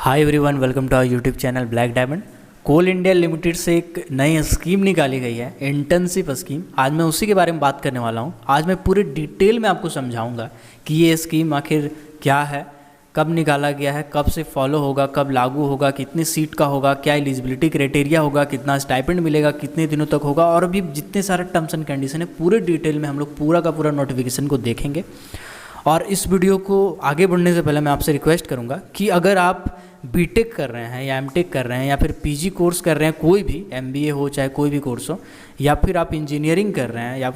Hi everyone, welcome to our YouTube channel black diamond. Coal India limited से एक नई scheme निकाली गई है, इंटर्नशिप स्कीम। आज मैं उसी के बारे में बात करने वाला हूँ। आज मैं पूरी डिटेल में आपको समझाऊंगा कि ये स्कीम आखिर क्या है, कब निकाला गया है, कब से फॉलो होगा, कब लागू होगा, कितनी सीट का होगा, क्या एलिजिबिलिटी क्राइटेरिया होगा, कितना स्टाइपेंड मिलेगा, कितने दिनों तक होगा, और भी जितने सारे टर्म्स एंड कंडीशन है पूरे डिटेल में हम लोग पूरा का पूरा नोटिफिकेशन को देखेंगे। और इस वीडियो को आगे बढ़ने से पहले मैं आपसे रिक्वेस्ट करूंगा कि अगर आप बीटेक कर रहे हैं या एमटेक कर रहे हैं या फिर पीजी कोर्स कर रहे हैं, कोई भी एमबीए हो चाहे कोई भी कोर्स हो, या फिर आप इंजीनियरिंग कर रहे हैं या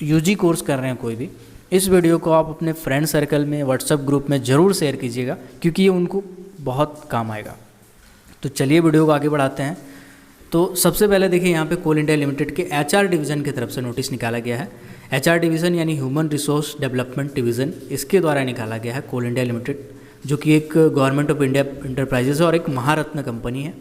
यूजी कोर्स कर रहे हैं कोई भी, इस वीडियो को आप अपने फ्रेंड सर्कल में व्हाट्सएप ग्रुप में ज़रूर शेयर कीजिएगा क्योंकि ये उनको बहुत काम आएगा। तो चलिए वीडियो को आगे बढ़ाते हैं। तो सबसे पहले देखिए, यहाँ पे कोल इंडिया लिमिटेड के एचआर डिवीज़न की तरफ से नोटिस निकाला गया है। एचआर डिवीज़न यानी ह्यूमन रिसोर्स डेवलपमेंट डिवीज़न, इसके द्वारा निकाला गया है कोल इंडिया लिमिटेड, जो कि एक गवर्नमेंट ऑफ इंडिया इंटरप्राइजेज है और एक महारत्न कंपनी है।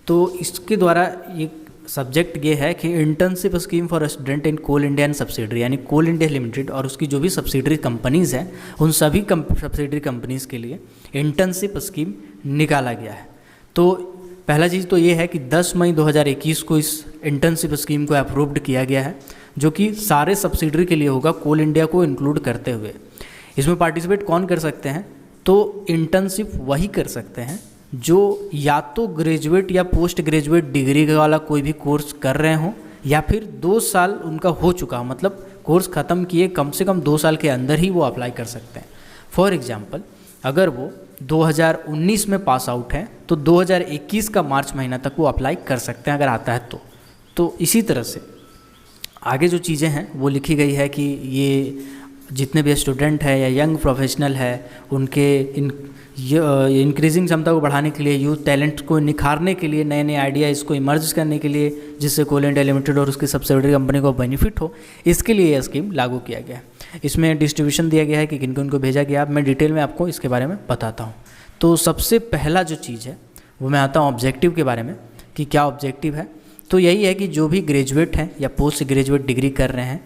तो इसके द्वारा एक सब्जेक्ट ये है कि internship scheme for student in coal India and subsidiary, यानी कोल इंडिया लिमिटेड और उसकी जो भी सब्सिडरी कंपनीज़ हैं उन सभी सब्सिडरी कंपनीज़ के लिए इंटर्नशिप स्कीम निकाला गया है। तो पहला चीज़ तो ये है कि 10 मई 2021 को इस इंटर्नशिप स्कीम को अप्रूव्ड किया गया है, जो कि सारे सब्सिडरी के लिए होगा, कोल इंडिया को इंक्लूड करते हुए। इसमें पार्टिसिपेट कौन कर सकते हैं? तो इंटर्नशिप वही कर सकते हैं जो या तो ग्रेजुएट या पोस्ट ग्रेजुएट डिग्री वाला कोई भी कोर्स कर रहे हों, या फिर 2 साल उनका हो चुका हो, मतलब कोर्स ख़त्म किए कम से कम 2 साल के अंदर ही वो अप्लाई कर सकते हैं। फॉर एग्जांपल, अगर वो 2019 में पास आउट हैं तो 2021 का मार्च महीना तक वो अप्लाई कर सकते हैं अगर आता है तो इसी तरह से आगे जो चीज़ें हैं वो लिखी गई है कि ये जितने भी स्टूडेंट है या यंग प्रोफेशनल है उनके इंक्रीजिंग क्षमता को बढ़ाने के लिए, यूथ टैलेंट को निखारने के लिए, नए नए आइडिया इसको इमर्ज करने के लिए, जिससे कोल इंडिया लिमिटेड और उसकी सब्सिडरी कंपनी को बेनिफिट हो, इसके लिए यह स्कीम लागू किया गया है। इसमें डिस्ट्रीब्यूशन दिया गया है कि किन किन को भेजा गया। अब मैं डिटेल में आपको इसके बारे में बताता हूँ। तो सबसे पहला जो चीज़ है वो मैं आता हूँ ऑब्जेक्टिव के बारे में कि क्या ऑब्जेक्टिव है। तो यही है कि जो भी ग्रेजुएट हैं या पोस्ट ग्रेजुएट डिग्री कर रहे हैं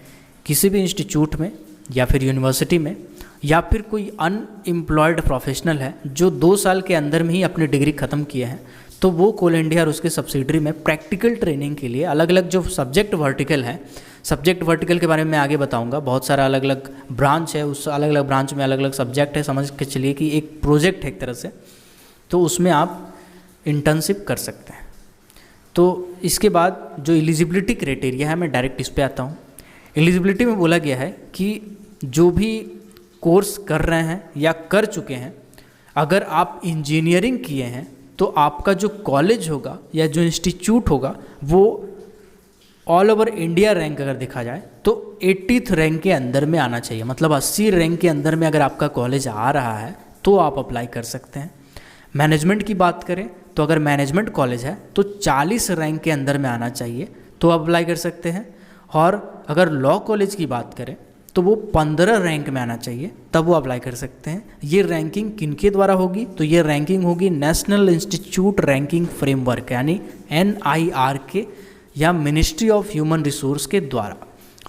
किसी भी इंस्टीट्यूट में या फिर यूनिवर्सिटी में, या फिर कोई अनएम्प्लॉयड प्रोफेशनल है जो 2 साल के अंदर में ही अपनी डिग्री ख़त्म किए हैं, तो वो कोल इंडिया और उसके सब्सिडरी में प्रैक्टिकल ट्रेनिंग के लिए अलग अलग जो सब्जेक्ट वर्टिकल है, सब्जेक्ट वर्टिकल के बारे में मैं आगे बताऊंगा। बहुत सारा अलग अलग ब्रांच है, उस अलग अलग ब्रांच में अलग अलग सब्जेक्ट है, समझ के चलिए कि एक प्रोजेक्ट है एक तरह से, तो उसमें आप इंटर्नशिप कर सकते हैं। तो इसके बाद जो एलिजिबिलिटी क्राइटेरिया है, मैं डायरेक्ट इस पर आता हूँ। एलिजिबिलिटी में बोला गया है कि जो भी कोर्स कर रहे हैं या कर चुके हैं, अगर आप इंजीनियरिंग किए हैं तो आपका जो कॉलेज होगा या जो इंस्टीट्यूट होगा वो ऑल ओवर इंडिया रैंक अगर देखा जाए तो 80th रैंक के अंदर में आना चाहिए, मतलब 80 रैंक के अंदर में अगर आपका कॉलेज आ रहा है तो आप अप्लाई कर सकते हैं। मैनेजमेंट की बात करें तो अगर मैनेजमेंट कॉलेज है तो 40 रैंक के अंदर में आना चाहिए तो अप्लाई कर सकते हैं। और अगर लॉ कॉलेज की बात करें तो वो 15 रैंक में आना चाहिए, तब वो अप्लाई कर सकते हैं। ये रैंकिंग किनके द्वारा होगी? तो ये रैंकिंग होगी नेशनल इंस्टीट्यूट रैंकिंग फ्रेमवर्क यानी NIR के या मिनिस्ट्री ऑफ ह्यूमन रिसोर्स के द्वारा।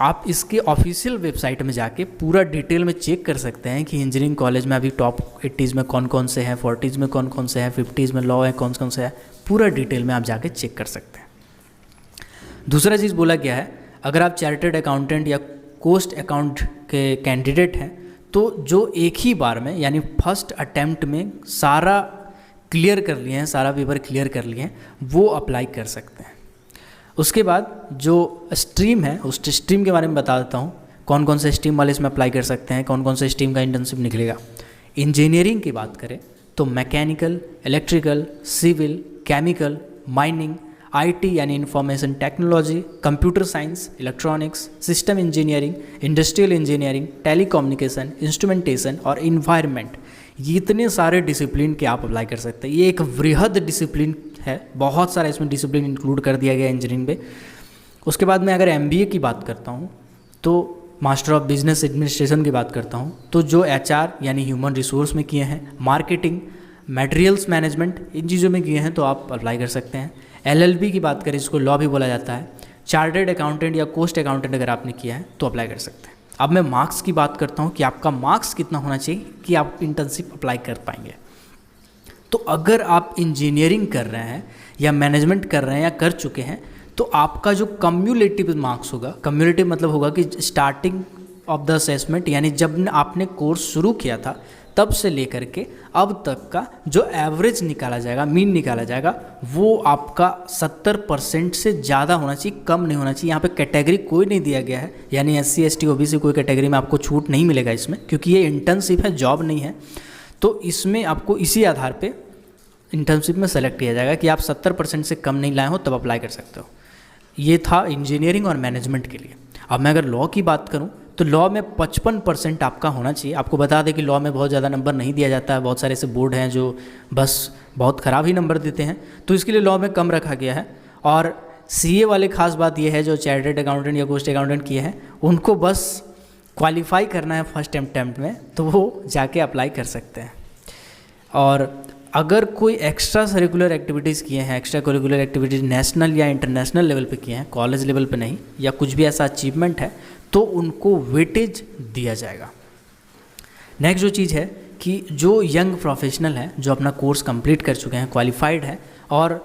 आप इसके ऑफिशियल वेबसाइट में जाके पूरा डिटेल में चेक कर सकते हैं कि इंजीनियरिंग कॉलेज में अभी टॉप 80s में कौन कौन से हैं, 40s में कौन कौन से हैं, 50s में लॉ है कौन कौन से है, पूरा डिटेल में आप जाके चेक कर सकते हैं। दूसरा चीज़ बोला गया है, अगर आप चार्टर्ड अकाउंटेंट या कोस्ट अकाउंट के कैंडिडेट हैं तो जो एक ही बार में यानी फर्स्ट अटैम्प्ट में सारा क्लियर कर लिए हैं, सारा पेपर क्लियर कर लिए हैं, वो अप्लाई कर सकते हैं। उसके बाद जो स्ट्रीम है उस स्ट्रीम के बारे में बता देता हूँ, कौन कौन से स्ट्रीम वाले इसमें अप्लाई कर सकते हैं, कौन कौन से स्ट्रीम का इंटर्नशिप निकलेगा। इंजीनियरिंग की बात करें तो mechanical, electrical, civil, chemical, mining, IT यानी information technology, computer science, electronics, system engineering, industrial engineering, telecommunication, instrumentation और इन्वायरमेंट, ये इतने सारे डिसिप्लिन के आप अप्लाई कर सकते हैं। ये एक वृहद डिसिप्लिन है, बहुत सारा इसमें डिसिप्लिन इंक्लूड कर दिया गया इंजीनियरिंग में। उसके बाद मैं अगर MBA की बात करता हूँ तो मास्टर ऑफ बिजनेस एडमिनिस्ट्रेशन की बात करता हूँ तो जो HR यानी ह्यूमन रिसोर्स में किए हैं, मार्केटिंग, मटेरियल्स मैनेजमेंट, इन चीज़ों में किए हैं तो आप अप्लाई कर सकते हैं। LLB की बात करें, इसको लॉ भी बोला जाता है, चार्टर्ड अकाउंटेंट या कोस्ट अकाउंटेंट अगर आपने किया है तो अप्लाई कर सकते हैं। अब मैं मार्क्स की बात करता हूँ कि आपका मार्क्स कितना होना चाहिए कि आप इंटर्नशिप अप्लाई कर पाएंगे। तो अगर आप इंजीनियरिंग कर रहे हैं या मैनेजमेंट कर रहे हैं या कर चुके हैं तो आपका जो कम्युलेटिव मार्क्स होगा, कम्युलेटिव मतलब होगा कि स्टार्टिंग ऑफ द असेसमेंट यानी जब आपने कोर्स शुरू किया था तब से लेकर के अब तक का जो एवरेज निकाला जाएगा, मीन निकाला जाएगा, वो आपका 70% से ज़्यादा होना चाहिए, कम नहीं होना चाहिए। यहाँ पे कैटेगरी कोई नहीं दिया गया है, यानी SC ST OBC कोई कैटेगरी में आपको छूट नहीं मिलेगा इसमें, क्योंकि ये इंटर्नशिप है, जॉब नहीं है। तो इसमें आपको इसी आधार पे इंटर्नशिप में सेलेक्ट किया जाएगा कि आप 70% से कम नहीं लाए हो तब अप्लाई कर सकते हो। ये था इंजीनियरिंग और मैनेजमेंट के लिए। अब मैं अगर लॉ की बात करूँ तो लॉ में 55% आपका होना चाहिए। आपको बता दें कि लॉ में बहुत ज़्यादा नंबर नहीं दिया जाता है, बहुत सारे ऐसे बोर्ड हैं जो बस बहुत ख़राब ही नंबर देते हैं, तो इसके लिए लॉ में कम रखा गया है। और CA वाले खास बात यह है जो चार्टर्ड अकाउंटेंट या कोस्ट अकाउंटेंट किए हैं उनको बस क्वालिफाई करना है फर्स्ट अटेम्प्ट में, तो वो जाके अप्लाई कर सकते हैं। और अगर कोई एक्स्ट्रा करिकुलर एक्टिविटीज़ किए हैं, एक्स्ट्रा करिकुलर एक्टिविटीज़ नेशनल या इंटरनेशनल लेवल पे किए हैं, कॉलेज लेवल पे नहीं, या कुछ भी ऐसा अचीवमेंट है तो उनको वेटेज दिया जाएगा। नेक्स्ट जो चीज़ है कि जो यंग प्रोफेशनल हैं जो अपना कोर्स कंप्लीट कर चुके हैं, क्वालिफाइड हैं और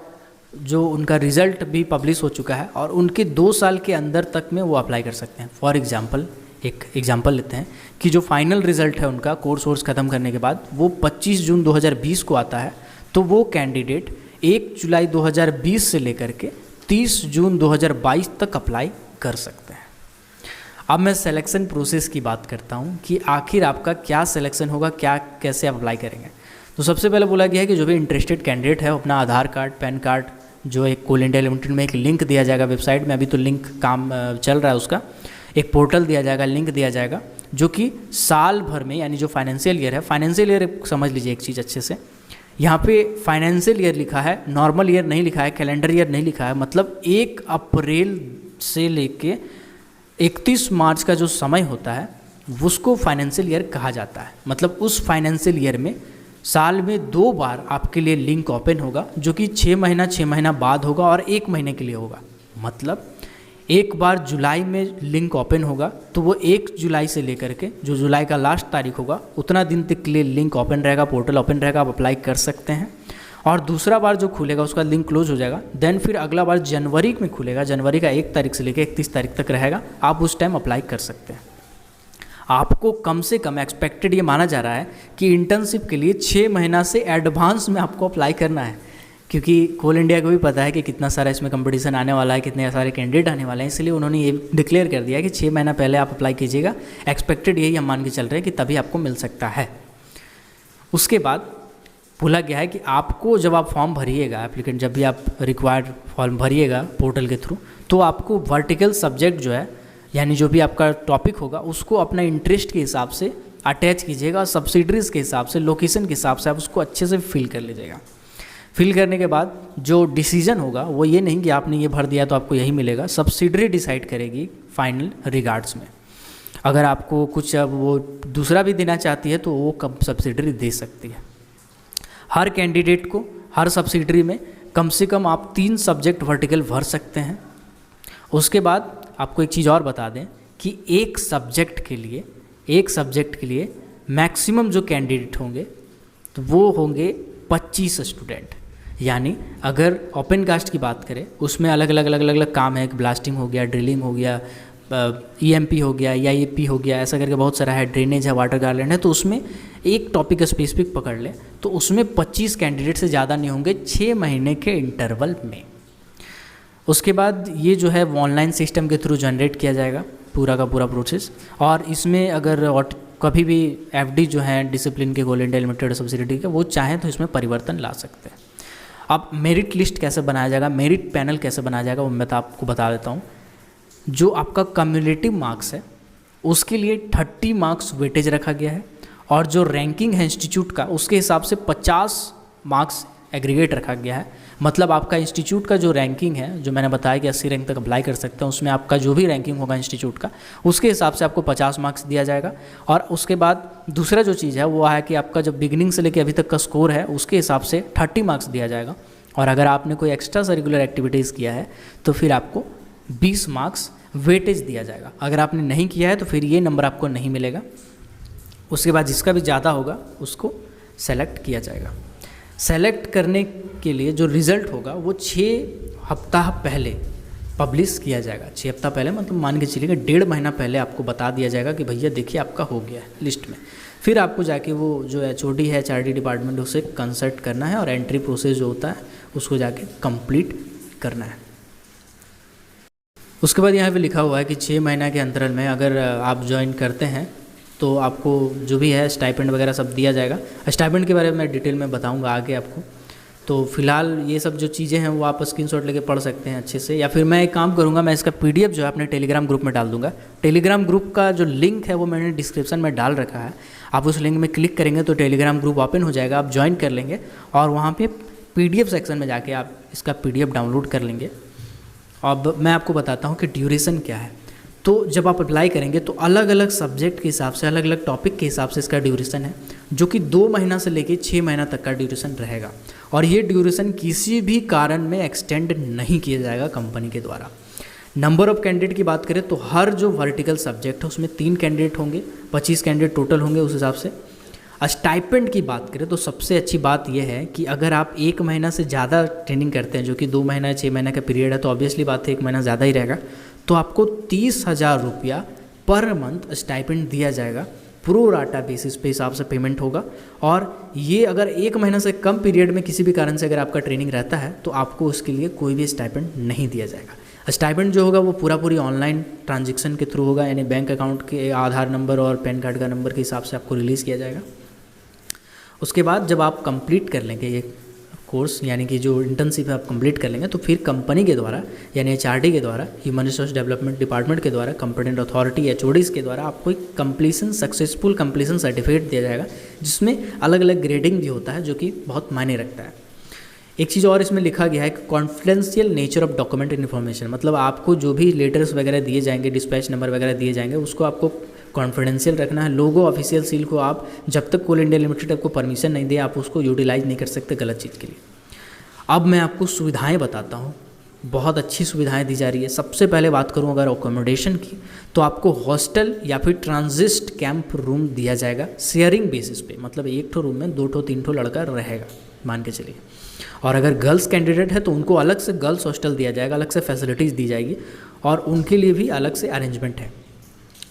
जो उनका रिज़ल्ट भी पब्लिश हो चुका है और उनके 2 साल के अंदर तक में वो अप्लाई कर सकते हैं। फॉर एग्जांपल एक एग्जांपल लेते हैं कि जो फाइनल रिज़ल्ट है उनका कोर्स ख़त्म करने के बाद वो 25 जून 2020 को आता है, तो वो कैंडिडेट 1 जुलाई 2020 से लेकर के 30 जून 2022 तक अप्लाई कर सकते हैं। अब मैं सिलेक्शन प्रोसेस की बात करता हूँ कि आखिर आपका क्या सिलेक्शन होगा, क्या कैसे आप अप्लाई करेंगे। तो सबसे पहले बोला गया है कि जो भी इंटरेस्टेड कैंडिडेट है अपना आधार कार्ड, पैन कार्ड, जो एक कोल इंडिया लिमिटेड में एक लिंक दिया जाएगा वेबसाइट में, अभी तो लिंक काम चल रहा है उसका, एक पोर्टल दिया जाएगा, लिंक दिया जाएगा, जो कि साल भर में यानी जो फाइनेंशियल ईयर है, फाइनेंशियल ईयर समझ लीजिए एक चीज़ अच्छे से, यहाँ पे फाइनेंशियल ईयर लिखा है, नॉर्मल ईयर नहीं लिखा है, कैलेंडर ईयर नहीं लिखा है, मतलब 1 अप्रैल से लेके 31 मार्च का जो समय होता है उसको फाइनेंशियल ईयर कहा जाता है। मतलब उस फाइनेंशियल ईयर में साल में 2 बार आपके लिए लिंक ओपन होगा, जो कि 6 महीना बाद होगा और 1 महीने के लिए होगा। मतलब एक बार जुलाई में लिंक ओपन होगा तो वो 1 जुलाई से लेकर के जो जुलाई का लास्ट तारीख होगा उतना दिन तक के लिए लिंक ओपन रहेगा, पोर्टल ओपन रहेगा, आप अप्लाई कर सकते हैं। और दूसरा बार जो खुलेगा उसका लिंक क्लोज हो जाएगा, देन फिर अगला बार जनवरी में खुलेगा, जनवरी का 1 तारीख से लेकर 31 तारीख तक रहेगा, आप उस टाइम अप्लाई कर सकते हैं। आपको कम से कम एक्सपेक्टेड ये माना जा रहा है कि इंटर्नशिप के लिए 6 महीना से एडवांस में आपको अप्लाई करना है, क्योंकि कोल इंडिया को भी पता है कि कितना सारा इसमें कंपटीशन आने वाला है, कितने सारे कैंडिडेट आने वाले हैं, इसलिए उन्होंने ये डिक्लेयर कर दिया कि 6 महीना पहले आप अप्लाई कीजिएगा। एक्सपेक्टेड यही हम मान के चल रहे हैं कि तभी आपको मिल सकता है। उसके बाद बोला गया है कि आपको जब आप फॉर्म भरिएगा, एप्लीकेंट जब भी आप रिक्वायर्ड फॉर्म भरिएगा पोर्टल के थ्रू, तो आपको वर्टिकल सब्जेक्ट जो है यानी जो भी आपका टॉपिक होगा उसको अपना इंटरेस्ट के हिसाब से अटैच कीजिएगा, सब्सिडरीज के हिसाब से, लोकेशन के हिसाब से आप उसको अच्छे से फिल कर लीजिएगा। फिल करने के बाद जो डिसीजन होगा वो ये नहीं कि आपने ये भर दिया तो आपको यही मिलेगा, सब्सिडरी डिसाइड करेगी फाइनल रिगार्ड्स में। अगर आपको कुछ अब वो दूसरा भी देना चाहती है तो वो कब सब्सिडरी दे सकती है। हर कैंडिडेट को हर सब्सिडरी में कम से कम आप 3 सब्जेक्ट वर्टिकल भर सकते हैं। उसके बाद आपको एक चीज़ और बता दें कि एक सब्जेक्ट के लिए मैक्सिमम जो कैंडिडेट होंगे तो वो होंगे 25 स्टूडेंट। यानी अगर ओपन कास्ट की बात करें उसमें अलग अलग काम है, ब्लास्टिंग हो गया, ड्रिलिंग हो गया, EMP हो गया, EIP हो गया, ऐसा करके बहुत सारा है, ड्रेनेज है, वाटर गार्डन है, तो उसमें एक टॉपिक स्पेसिफिक पकड़ लें तो उसमें 25 कैंडिडेट से ज़्यादा नहीं होंगे 6 महीने के इंटरवल में। उसके बाद ये जो है वो ऑनलाइन सिस्टम के थ्रू जनरेट किया जाएगा पूरा का पूरा प्रोसेस। और इसमें अगर कभी भी FD जो है डिसिप्लिन के कोल इंडिया लिमिटेड सब्सिडियरी के, वो चाहें तो इसमें परिवर्तन ला सकते हैं। अब मेरिट लिस्ट कैसे बनाया जाएगा, मेरिट पैनल कैसे बनाया जाएगा वो मैं आपको बता देता हूँ। जो आपका कम्युलेटिव मार्क्स है उसके लिए 30 मार्क्स वेटेज रखा गया है, और जो रैंकिंग है इंस्टीट्यूट का उसके हिसाब से 50 मार्क्स एग्रीगेट रखा गया है। मतलब आपका इंस्टीट्यूट का जो रैंकिंग है, जो मैंने बताया कि 80 रैंक तक अप्लाई कर सकते हैं, उसमें आपका जो भी रैंकिंग होगा इंस्टीट्यूट का उसके हिसाब से आपको 50 मार्क्स दिया जाएगा। और उसके बाद दूसरा जो चीज़ है वो है कि आपका जब बिगिनिंग से लेकर अभी तक का स्कोर है उसके हिसाब से 30 मार्क्स दिया जाएगा। और अगर आपने कोई एक्स्ट्रा करिकुलर एक्टिविटीज़ किया है तो फिर आपको 20 मार्क्स वेटेज दिया जाएगा। अगर आपने नहीं किया है तो फिर ये नंबर आपको नहीं मिलेगा। उसके बाद जिसका भी ज़्यादा होगा उसको सेलेक्ट किया जाएगा। सेलेक्ट करने के लिए जो रिज़ल्ट होगा वो 6 हफ्ता पहले पब्लिश किया जाएगा। 6 हफ्ता पहले मतलब मान के चलिएगा 1.5 महीना पहले आपको बता दिया जाएगा कि भैया देखिए आपका हो गया है लिस्ट में। फिर आपको जाके वो जो HOD है HRD डिपार्टमेंट उसे कंसल्ट करना है और एंट्री प्रोसेस जो होता है उसको जाके कंप्लीट करना है। उसके बाद यहाँ पे लिखा हुआ है कि 6 महीना के अंतराल में अगर आप ज्वाइन करते हैं तो आपको जो भी है स्टाइपेंड वगैरह सब दिया जाएगा। स्टाइपेंड के बारे में मैं डिटेल में बताऊंगा आगे आपको। तो फिलहाल ये सब जो चीज़ें हैं वो आप स्क्रीनशॉट लेके पढ़ सकते हैं अच्छे से, या फिर मैं एक काम करूँगा, मैं इसका PDF जो है अपने टेलीग्राम ग्रुप में डाल दूँगा। टेलीग्राम ग्रुप का जो लिंक है वो मैंने डिस्क्रिप्शन में डाल रखा है। आप उस लिंक में क्लिक करेंगे तो टेलीग्राम ग्रुप ओपन हो जाएगा, आप ज्वाइन कर लेंगे और वहाँ पर PDF सेक्शन में जाके आप इसका PDF डाउनलोड कर लेंगे। अब मैं आपको बताता हूँ कि ड्यूरेशन क्या है। तो जब आप अप्लाई करेंगे तो अलग अलग सब्जेक्ट के हिसाब से, अलग अलग टॉपिक के हिसाब से इसका ड्यूरेशन है, जो कि 2 महीना से लेके 6 महीना तक का ड्यूरेशन रहेगा। और ये ड्यूरेशन किसी भी कारण में एक्सटेंड नहीं किया जाएगा कंपनी के द्वारा। नंबर ऑफ़ कैंडिडेट की बात करें तो हर जो वर्टिकल सब्जेक्ट है उसमें 3 कैंडिडेट होंगे, 25 कैंडिडेट टोटल होंगे उस हिसाब से। स्टाइपेंड की बात करें तो सबसे अच्छी बात यह है कि अगर आप 1 महीना से ज़्यादा ट्रेनिंग करते हैं, जो कि 2 महीना 6 महीना का पीरियड है, तो ऑब्वियसली बात है 1 महीना ज़्यादा ही रहेगा, तो आपको 30,000 रुपया पर मंथ स्टाइपेंड दिया जाएगा। प्रो राटा बेसिस पे हिसाब से पेमेंट होगा। और ये अगर 1 महीना से कम पीरियड में किसी भी कारण से अगर आपका ट्रेनिंग रहता है तो आपको उसके लिए कोई भी स्टाइपेंड नहीं दिया जाएगा। स्टाइपेंड जो होगा वो पूरी ऑनलाइन ट्रांजेक्शन के थ्रू होगा, यानी बैंक अकाउंट के आधार नंबर और पैन कार्ड का नंबर के हिसाब से आपको रिलीज़ किया जाएगा। उसके बाद जब आप कंप्लीट कर लेंगे ये कोर्स, यानी कि जो इंटर्नशिप है आप कंप्लीट कर लेंगे, तो फिर कंपनी के द्वारा यानी HRD के द्वारा, ह्यूमन रिसोर्स डेवलपमेंट डिपार्टमेंट के द्वारा, कंपिटेंट अथॉरिटी HODs के द्वारा आपको एक कंप्लीसन सक्सेसफुल कंप्लीसन सर्टिफिकेट दिया जाएगा, जिसमें अलग अलग ग्रेडिंग भी होता है जो कि बहुत मायने रखता है। एक चीज़ और इसमें लिखा गया है कि confidential nature of document information, मतलब आपको जो भी लेटर्स वगैरह दिए जाएंगे, डिस्पैच नंबर वगैरह दिए जाएंगे, उसको आपको कॉन्फिडेंशियल रखना है। लोगो ऑफिशियल सील को आप जब तक कोल इंडिया लिमिटेड आपको परमिशन नहीं दे आप उसको यूटिलाइज नहीं कर सकते गलत चीज़ के लिए। अब मैं आपको सुविधाएं बताता हूँ, बहुत अच्छी सुविधाएं दी जा रही है। सबसे पहले बात करूँ अगर अकोमोडेशन की, तो आपको हॉस्टल या फिर ट्रांजिस्ट कैंप रूम दिया जाएगा शेयरिंग बेसिस पे, मतलब 1 रूम में 2-3 लड़का रहेगा मान के चलिए। और अगर गर्ल्स कैंडिडेट है तो उनको अलग से गर्ल्स हॉस्टल दिया जाएगा, अलग से फैसिलिटीज़ दी जाएगी और उनके लिए भी अलग से अरेंजमेंट है।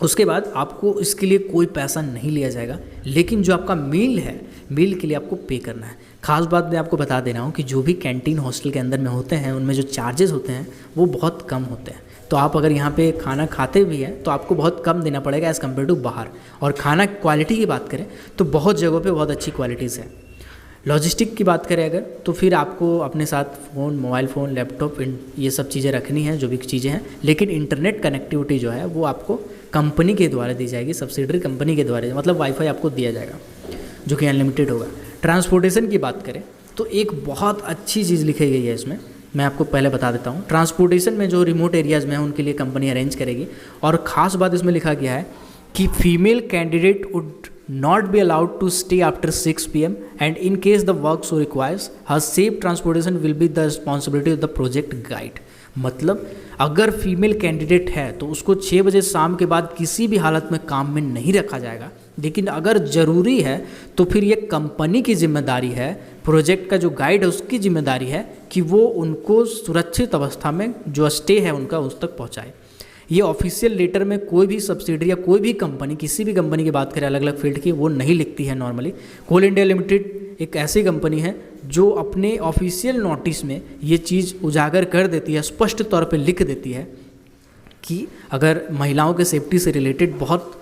उसके बाद आपको इसके लिए कोई पैसा नहीं लिया जाएगा, लेकिन जो आपका मील है, मील के लिए आपको पे करना है। खास बात मैं आपको बता दे रहा हूँ कि जो भी कैंटीन हॉस्टल के अंदर में होते हैं उनमें जो चार्जेस होते हैं वो बहुत कम होते हैं। तो आप अगर यहाँ पे खाना खाते भी हैं तो आपको बहुत कम देना पड़ेगा एज़ कम्पेयर टू बाहर। और खाना क्वालिटी की बात करें तो बहुत जगहों पे बहुत अच्छी क्वालिटीज़ है। लॉजिस्टिक की बात करें अगर, तो फिर आपको अपने साथ फ़ोन, मोबाइल फ़ोन, लैपटॉप, ये सब चीज़ें रखनी है जो भी चीज़ें हैं, लेकिन इंटरनेट कनेक्टिविटी जो है वो आपको कंपनी के द्वारा दी जाएगी, सब्सिडरी कंपनी के द्वारा, मतलब वाईफाई आपको दिया जाएगा जो कि अनलिमिटेड होगा। ट्रांसपोर्टेशन की बात करें तो एक बहुत अच्छी चीज़ लिखी गई है इसमें, मैं आपको पहले बता देता हूँ। ट्रांसपोर्टेशन में जो रिमोट एरियाज़ में है उनके लिए कंपनी अरेंज करेगी। और ख़ास बात इसमें लिखा गया है कि female candidate would not be allowed to stay after 6 PM and in case the work so requires her safe transportation will be the responsibility of the project guide। मतलब अगर फीमेल कैंडिडेट है तो उसको 6 बजे शाम के बाद किसी भी हालत में काम में नहीं रखा जाएगा, लेकिन अगर ज़रूरी है तो फिर ये कंपनी की जिम्मेदारी है, प्रोजेक्ट का जो गाइड है उसकी जिम्मेदारी है कि वो उनको सुरक्षित अवस्था में जो स्टे है उनका उस तक पहुँचाए। ये ऑफिशियल लेटर में कोई भी सब्सिडरी या कोई भी कंपनी, किसी भी कंपनी की बात करें अलग अलग फील्ड की, वो नहीं लिखती है नॉर्मली। कोल इंडिया लिमिटेड एक ऐसी कंपनी है जो अपने ऑफिशियल नोटिस में ये चीज़ उजागर कर देती है, स्पष्ट तौर पे लिख देती है कि अगर महिलाओं के सेफ्टी से रिलेटेड बहुत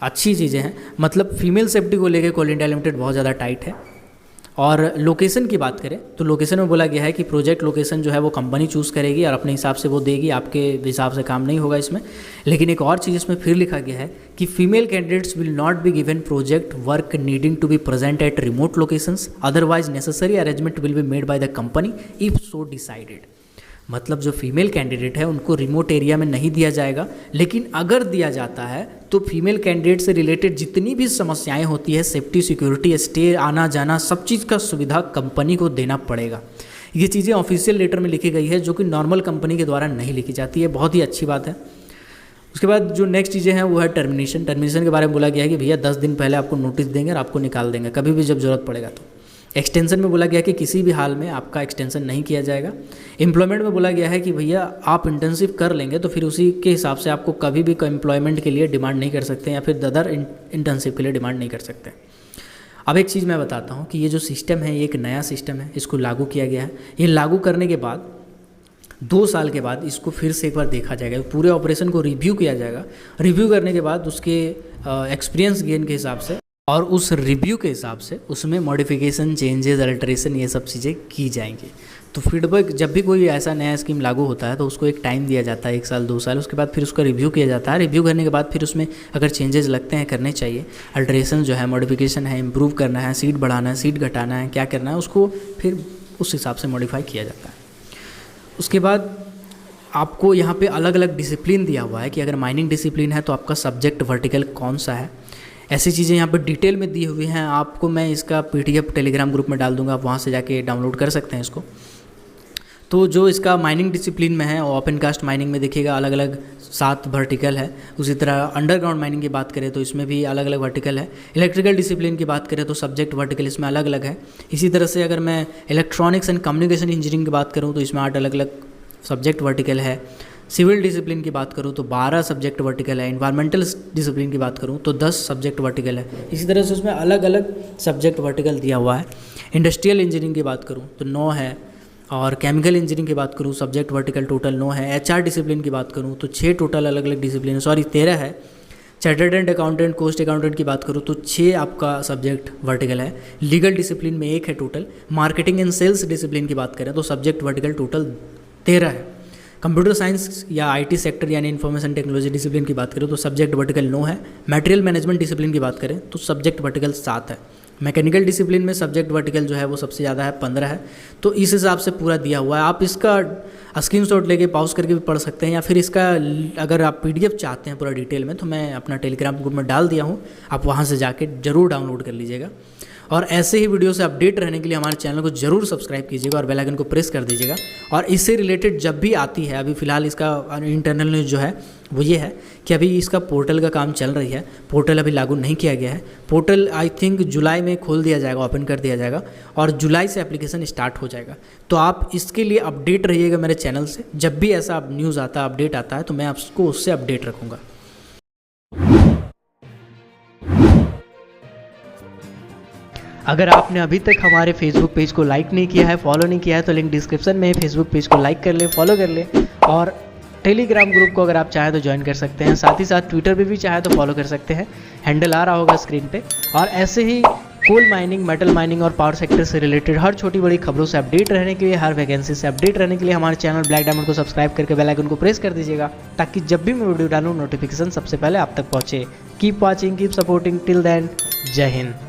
अच्छी चीज़ें हैं, मतलब फीमेल सेफ्टी को लेकर कोल इंडिया लिमिटेड बहुत ज़्यादा टाइट है। और लोकेशन की बात करें तो लोकेशन में बोला गया है कि प्रोजेक्ट लोकेशन जो है वो कंपनी चूज़ करेगी और अपने हिसाब से वो देगी, आपके हिसाब से काम नहीं होगा इसमें। लेकिन एक और चीज़ इसमें फिर लिखा गया है कि female candidates will not be given project work needing to be present at remote locations, otherwise necessary arrangement will be made by the company if so decided. मतलब जो फीमेल कैंडिडेट है उनको रिमोट एरिया में नहीं दिया जाएगा, लेकिन अगर दिया जाता है तो फीमेल कैंडिडेट से रिलेटेड जितनी भी समस्याएं होती है, सेफ्टी, सिक्योरिटी, स्टे, आना जाना, सब चीज़ का सुविधा कंपनी को देना पड़ेगा। ये चीज़ें ऑफिशियल लेटर में लिखी गई है जो कि नॉर्मल कंपनी के द्वारा नहीं लिखी जाती है, बहुत ही अच्छी बात है। उसके बाद जो नेक्स्ट चीज़ें हैं वो है टर्मिनेशन। टर्मिनेशन के बारे में बोला गया है कि भैया 10 दिन पहले आपको नोटिस देंगे और आपको निकाल देंगे कभी भी जब ज़रूरत पड़ेगा तो। एक्सटेंशन में बोला गया कि किसी भी हाल में आपका एक्सटेंशन नहीं किया जाएगा। एम्प्लॉयमेंट में बोला गया है कि भैया आप इंटर्नशिप कर लेंगे तो फिर उसी के हिसाब से आपको कभी भी एम्प्लॉयमेंट के लिए डिमांड नहीं कर सकते या फिर अदर इंटर्नशिप के लिए डिमांड नहीं कर सकते। अब एक चीज़ मैं बताता हूँ कि ये जो सिस्टम है ये एक नया सिस्टम है, इसको लागू किया गया है। ये लागू करने के बाद 2 साल के बाद इसको फिर से एक बार देखा जाएगा, पूरे ऑपरेशन को रिव्यू किया जाएगा। रिव्यू करने के बाद उसके एक्सपीरियंस गेन के हिसाब से और उस रिव्यू के हिसाब से उसमें मॉडिफिकेशन, चेंजेस, अल्टरेशन ये सब चीज़ें की जाएंगी। तो फीडबैक जब भी कोई ऐसा नया स्कीम लागू होता है तो उसको एक टाइम दिया जाता है, 1 साल 2 साल, उसके बाद फिर उसका रिव्यू किया जाता है। रिव्यू करने के बाद फिर उसमें अगर चेंजेस लगते हैं करने चाहिए, अल्टरेशन जो है, मॉडिफिकेशन है, इम्प्रूव करना है, सीट बढ़ाना है, सीट घटाना है, क्या करना है, उसको फिर उस हिसाब से मॉडिफाई किया जाता है। उसके बाद आपको यहाँ पे अलग अलग डिसिप्लिन दिया हुआ है कि अगर माइनिंग डिसिप्लिन है तो आपका सब्जेक्ट वर्टिकल कौन सा है, ऐसी चीज़ें यहाँ पर डिटेल में दी हुई हैं। आपको मैं इसका PDF टेलीग्राम ग्रुप में डाल दूँगा, आप वहाँ से जाके डाउनलोड कर सकते हैं इसको। तो जो इसका माइनिंग डिसिप्लिन में है, ओपन कास्ट माइनिंग में देखिएगा अलग अलग 7 वर्टिकल है। उसी तरह अंडरग्राउंड माइनिंग की बात करें तो इसमें भी अलग अलग वर्टिकल है। इलेक्ट्रिकल डिसिप्लिन की बात करें तो सब्जेक्ट वर्टिकल इसमें अलग अलग है। इसी तरह से अगर मैं इलेक्ट्रॉनिक्स एंड कम्युनिकेशन इंजीनियरिंग की बात करूँ तो इसमें 8 अलग अलग सब्जेक्ट वर्टिकल है। सिविल डिसिप्लिन की बात करूँ तो 12 सब्जेक्ट वर्टिकल है। इन्वायरमेंटल डिसिप्लिन की बात करूँ तो 10 सब्जेक्ट वर्टिकल है। इसी तरह से उसमें अलग अलग सब्जेक्ट वर्टिकल दिया हुआ है। इंडस्ट्रियल इंजीनियरिंग की बात करूँ तो 9 है, और केमिकल इंजीनियरिंग की बात करूँ सब्जेक्ट वर्टिकल टोटल 9 है। HR डिसिप्लिन की बात करूँ तो 6 टोटल अलग अलग डिसिप्लिन, 13 है। चार्टर्ड अकाउंटेंट, कोस्ट अकाउंटेंट की बात करूँ तो 6 आपका सब्जेक्ट वर्टिकल है। लीगल डिसिप्लिन में 1 है टोटल। मार्केटिंग एंड सेल्स डिसिप्लिन की बात करें तो सब्जेक्ट वर्टिकल टोटल 13 है। कंप्यूटर साइंस या IT सेक्टर यानी इन्फॉर्मेशन टेक्नोलॉजी डिसिप्लिन की बात करें तो सब्जेक्ट वर्टिकल 9 है। मटेरियल मैनेजमेंट डिसिप्लिन की बात करें तो सब्जेक्ट वर्टिकल 7 है। मैकेनिकल डिसिप्लिन में सब्जेक्ट वर्टिकल जो है वो सबसे ज़्यादा है, 15 है। तो इस हिसाब से पूरा दिया हुआ है। आप इसका स्क्रीनशॉट लेके पॉज करके भी पढ़ सकते हैं, या फिर इसका अगर आप PDF चाहते हैं पूरा डिटेल में तो मैं अपना टेलीग्राम ग्रुप में डाल दिया हूँ, आप वहाँ से जाके ज़रूर डाउनलोड कर लीजिएगा। और ऐसे ही वीडियो से अपडेट रहने के लिए हमारे चैनल को जरूर सब्सक्राइब कीजिएगा और बेल आइकन को प्रेस कर दीजिएगा। और इससे रिलेटेड जब भी आती है, अभी फ़िलहाल इसका इंटरनल न्यूज़ जो है वो ये है कि अभी इसका पोर्टल का काम चल रही है। पोर्टल अभी लागू नहीं किया गया है। पोर्टल आई थिंक जुलाई में खोल दिया जाएगा, ओपन कर दिया जाएगा, और जुलाई से एप्लीकेशन स्टार्ट हो जाएगा। तो आप इसके लिए अपडेट रहिएगा मेरे चैनल से। जब भी ऐसा न्यूज़ आता है, अपडेट आता है, तो मैं आपको उससे अपडेट रखूँगा। अगर आपने अभी तक हमारे फेसबुक पेज को लाइक नहीं किया है, फॉलो नहीं किया है, तो लिंक डिस्क्रिप्शन में है। फेसबुक पेज को लाइक कर ले, फॉलो कर ले, और टेलीग्राम ग्रुप को अगर आप चाहें तो ज्वाइन कर सकते हैं। साथ ही साथ ट्विटर पे भी चाहे तो फॉलो कर सकते हैं, हैंडल आ रहा होगा स्क्रीन पे। और ऐसे ही कोल माइनिंग, मेटल माइनिंग और पावर सेक्टर से रिलेटेड हर छोटी बड़ी खबरों से अपडेट रहने के लिए, हर वैकेंसी से अपडेट रहने के लिए हमारे चैनल ब्लैक डायमंड को सब्सक्राइब करके बेल आइकन को प्रेस कर दीजिएगा, ताकि जब भी मैं वीडियो डालूँ नोटिफिकेशन सबसे पहले आप तक पहुँचे। Keep watching, keep supporting, till then, जय हिंद।